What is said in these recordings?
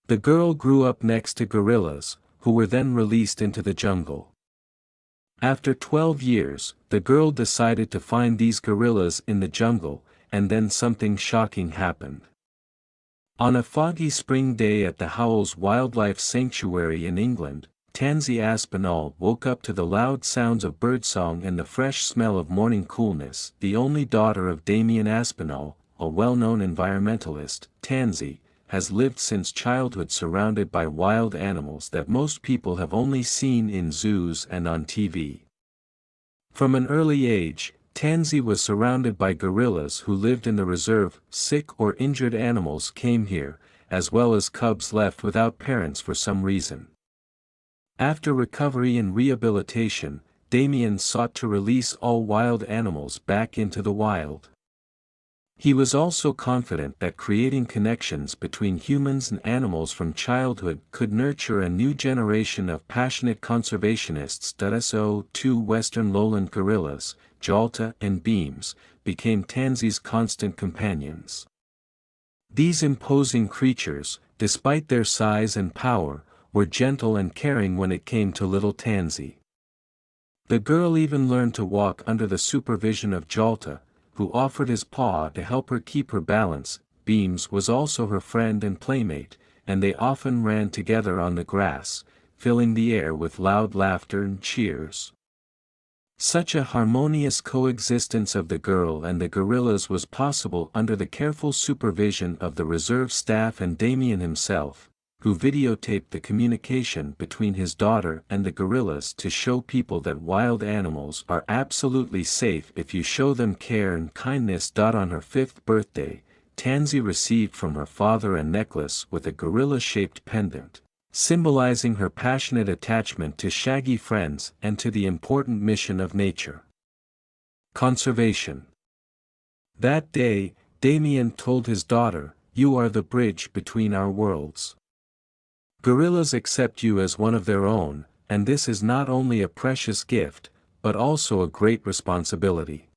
The girl grew up next to gorillas, who were then released into the jungle. After 12 years, the girl decided to find these gorillas in the jungle, and then something shocking happened. On a foggy spring day at the Howells Wildlife Sanctuary in England, Tansy Aspenall woke up to the loud sounds of birdsong and the fresh smell of morning coolness. The only daughter of Damien Aspenall, a well-known environmentalist, Tansy has lived since childhood surrounded by wild animals that most people have only seen in zoos and on TV. From an early age, Tansy was surrounded by gorillas who lived in the reserve. Sick or injured animals came here, as well as cubs left without parents for some reason. After recovery and rehabilitation, Damien sought to release all wild animals back into the wild. He was also confident that creating connections between humans and animals from childhood could nurture a new generation of passionate conservationists. So, two western lowland gorillas, Jalta and Beams, became Tansy's constant companions. These imposing creatures, despite their size and power, were gentle and caring when it came to little Tansy. The girl even learned to walk under the supervision of Jalta, who offered his paw to help her keep her balance. Beams was also her friend and playmate, and they often ran together on the grass, filling the air with loud laughter and cheers. Such a harmonious coexistence of the girl and the gorillas was possible under the careful supervision of the reserve staff and Damien himself, who videotaped the communication between his daughter and the gorillas to show people that wild animals are absolutely safe if you show them care and kindness. On her 5th birthday, Tansy received from her father a necklace with a gorilla-shaped pendant, symbolizing her passionate attachment to shaggy friends and to the important mission of nature. Conservation. That day, Damien told his daughter, "You are the bridge between our worlds. Gorillas accept you as one of their own, and this is not only a precious gift, but also a great responsibility."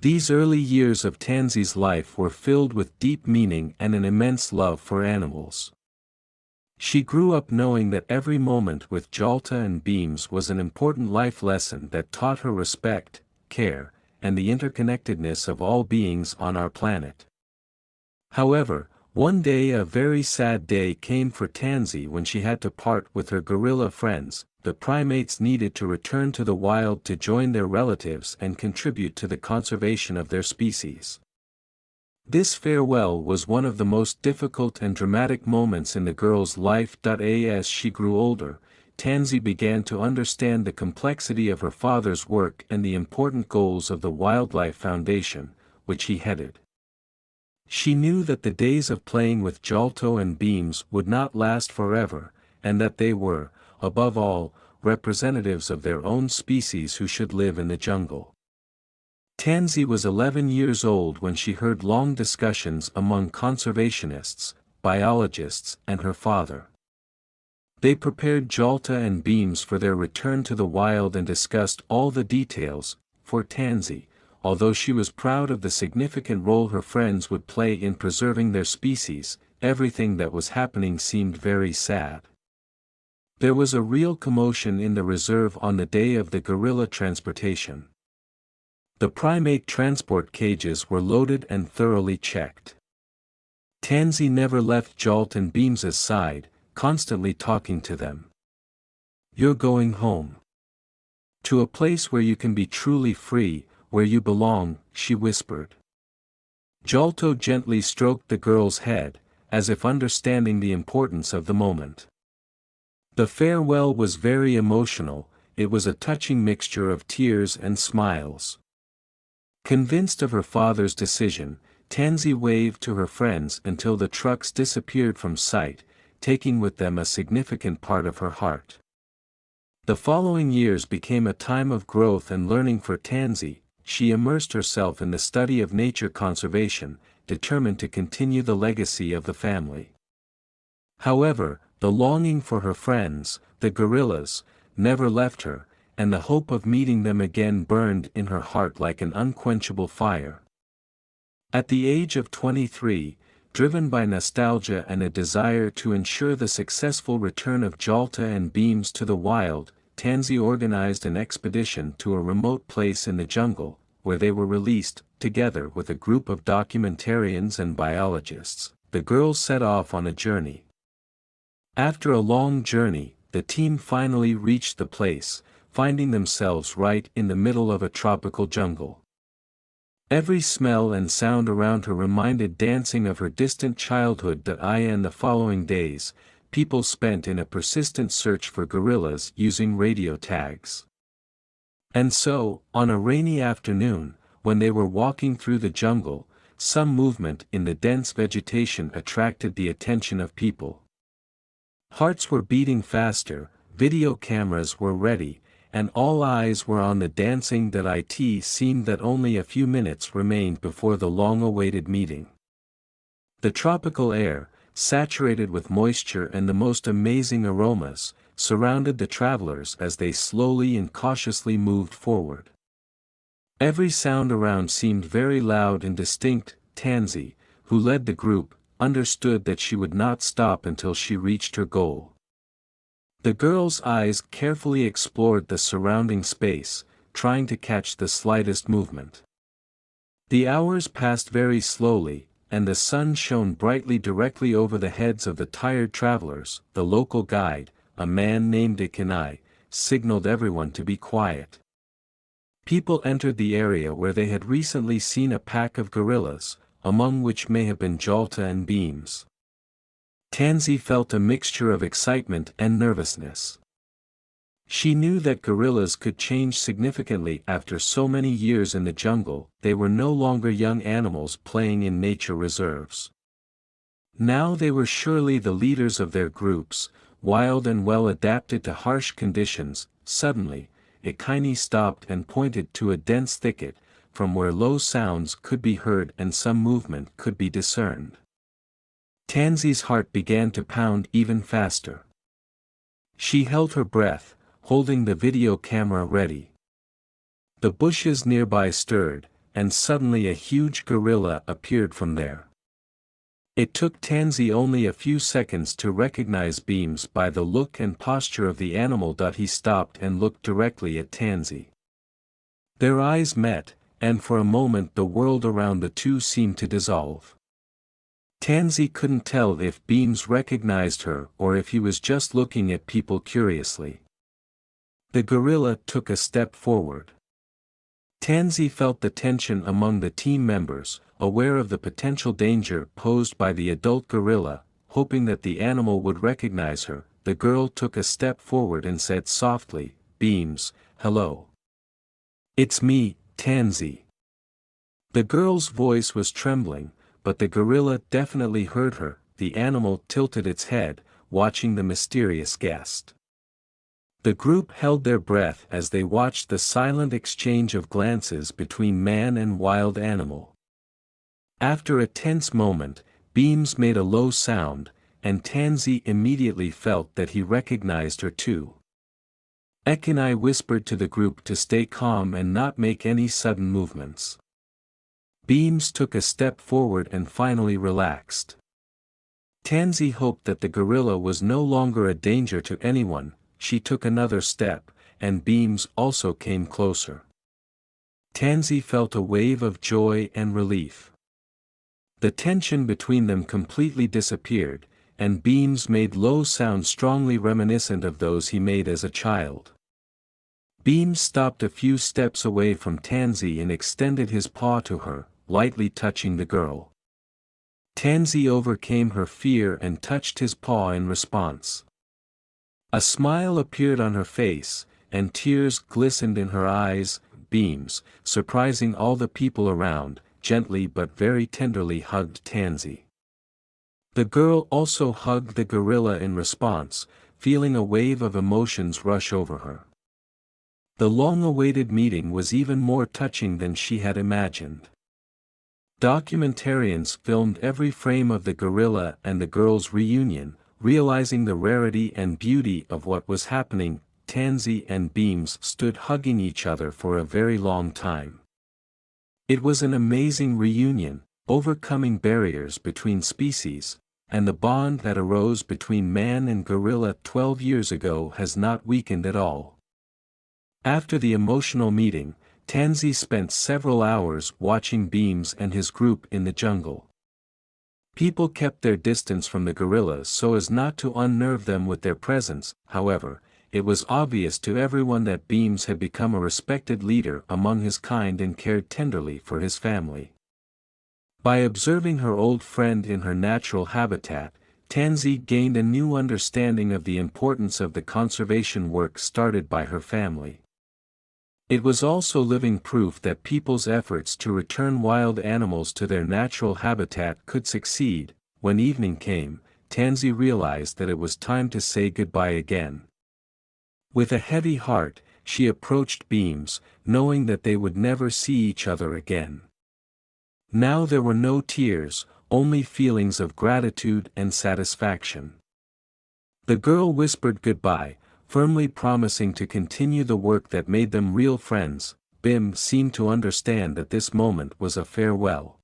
These early years of Tansy's life were filled with deep meaning and an immense love for animals. She grew up knowing that every moment with Jalta and Beams was an important life lesson that taught her respect, care, and the interconnectedness of all beings on our planet. However, one day a very sad day came for Tansy when she had to part with her gorilla friends. The primates needed to return to the wild to join their relatives and contribute to the conservation of their species. This farewell was one of the most difficult and dramatic moments in the girl's life. As she grew older, Tansy began to understand the complexity of her father's work and the important goals of the Wildlife Foundation, which he headed. She knew that the days of playing with Jalto and Beams would not last forever, and that they were, above all, representatives of their own species who should live in the jungle. Tansy was 11 years old when she heard long discussions among conservationists, biologists, and her father. They prepared Jalta and Beams for their return to the wild and discussed all the details. For Tansy, although she was proud of the significant role her friends would play in preserving their species, everything that was happening seemed very sad. There was a real commotion in the reserve on the day of the gorilla transportation. The primate transport cages were loaded and thoroughly checked. Tansy never left Jalt and Beams's side, constantly talking to them. "You're going home. To a place where you can be truly free, where you belong," she whispered. Jalto gently stroked the girl's head, as if understanding the importance of the moment. The farewell was very emotional. It was a touching mixture of tears and smiles. Convinced of her father's decision, Tansy waved to her friends until the trucks disappeared from sight, taking with them a significant part of her heart. The following years became a time of growth and learning for Tansy. She immersed herself in the study of nature conservation, determined to continue the legacy of the family. However, the longing for her friends, the gorillas, never left her, and the hope of meeting them again burned in her heart like an unquenchable fire. At the age of 23, driven by nostalgia and a desire to ensure the successful return of Jalta and Beams to the wild, Tansy organized an expedition to a remote place in the jungle, where they were released, together with a group of documentarians and biologists. The girls set off on a journey. After a long journey, the team finally reached the place, finding themselves right in the middle of a tropical jungle. Every smell and sound around her reminded Dancing of her distant childhood. And the following days, people spent in a persistent search for gorillas using radio tags. And so, on a rainy afternoon, when they were walking through the jungle, some movement in the dense vegetation attracted the attention of people. Hearts were beating faster, video cameras were ready, and all eyes were on the dancing. It seemed that only a few minutes remained before the long-awaited meeting. The tropical air, saturated with moisture and the most amazing aromas, surrounded the travelers as they slowly and cautiously moved forward. Every sound around seemed very loud and distinct. Tansy, who led the group, understood that she would not stop until she reached her goal. The girl's eyes carefully explored the surrounding space, trying to catch the slightest movement. The hours passed very slowly, and the sun shone brightly directly over the heads of the tired travelers. The local guide, a man named Ikenai, signaled everyone to be quiet. People entered the area where they had recently seen a pack of gorillas, among which may have been Jalta and Beams. Tansy felt a mixture of excitement and nervousness. She knew that gorillas could change significantly after so many years in the jungle. They were no longer young animals playing in nature reserves. Now they were surely the leaders of their groups, wild and well adapted to harsh conditions. Suddenly, Ikenai stopped and pointed to a dense thicket, from where low sounds could be heard and some movement could be discerned. Tansy's heart began to pound even faster. She held her breath, holding the video camera ready. The bushes nearby stirred, and suddenly a huge gorilla appeared from there. It took Tansy only a few seconds to recognize Beams by the look and posture of the animal. He stopped and looked directly at Tansy. Their eyes met, and for a moment the world around the two seemed to dissolve. Tansy couldn't tell if Beams recognized her or if he was just looking at people curiously. The gorilla took a step forward. Tansy felt the tension among the team members, aware of the potential danger posed by the adult gorilla, hoping that the animal would recognize her. The girl took a step forward and said softly, "Beams, hello. It's me, Tansy." The girl's voice was trembling, but the gorilla definitely heard her. The animal tilted its head, watching the mysterious guest. The group held their breath as they watched the silent exchange of glances between man and wild animal. After a tense moment, Beams made a low sound, and Tansy immediately felt that he recognized her too. Ikenai whispered to the group to stay calm and not make any sudden movements. Beams took a step forward and finally relaxed. Tansy hoped that the gorilla was no longer a danger to anyone. She took another step, and Beams also came closer. Tansy felt a wave of joy and relief. The tension between them completely disappeared, and Beams made low sounds strongly reminiscent of those he made as a child. Beams stopped a few steps away from Tansy and extended his paw to her, lightly touching the girl. Tansy overcame her fear and touched his paw in response. A smile appeared on her face, and tears glistened in her eyes. Beams, surprising all the people around, gently but very tenderly hugged Tansy. The girl also hugged the gorilla in response, feeling a wave of emotions rush over her. The long-awaited meeting was even more touching than she had imagined. Documentarians filmed every frame of the gorilla and the girl's reunion, realizing the rarity and beauty of what was happening. Tansy and Beams stood hugging each other for a very long time. It was an amazing reunion, overcoming barriers between species, and the bond that arose between man and gorilla 12 years ago has not weakened at all. After the emotional meeting, Tansy spent several hours watching Beams and his group in the jungle. People kept their distance from the gorillas so as not to unnerve them with their presence. However, it was obvious to everyone that Beams had become a respected leader among his kind and cared tenderly for his family. By observing her old friend in her natural habitat, Tansy gained a new understanding of the importance of the conservation work started by her family. It was also living proof that people's efforts to return wild animals to their natural habitat could succeed. When evening came, Tansy realized that it was time to say goodbye again. With a heavy heart, she approached Beams, knowing that they would never see each other again. Now there were no tears, only feelings of gratitude and satisfaction. The girl whispered goodbye, firmly promising to continue the work that made them real friends. Bim seemed to understand that this moment was a farewell.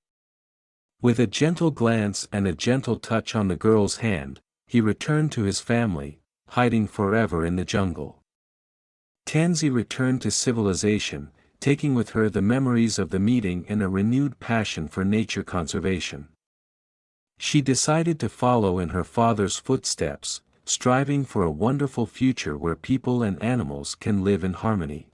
With a gentle glance and a gentle touch on the girl's hand, he returned to his family, hiding forever in the jungle. Tansy returned to civilization, taking with her the memories of the meeting and a renewed passion for nature conservation. She decided to follow in her father's footsteps, striving for a wonderful future where people and animals can live in harmony.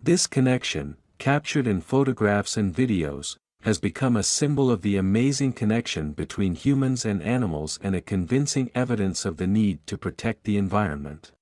This connection, captured in photographs and videos, has become a symbol of the amazing connection between humans and animals and a convincing evidence of the need to protect the environment.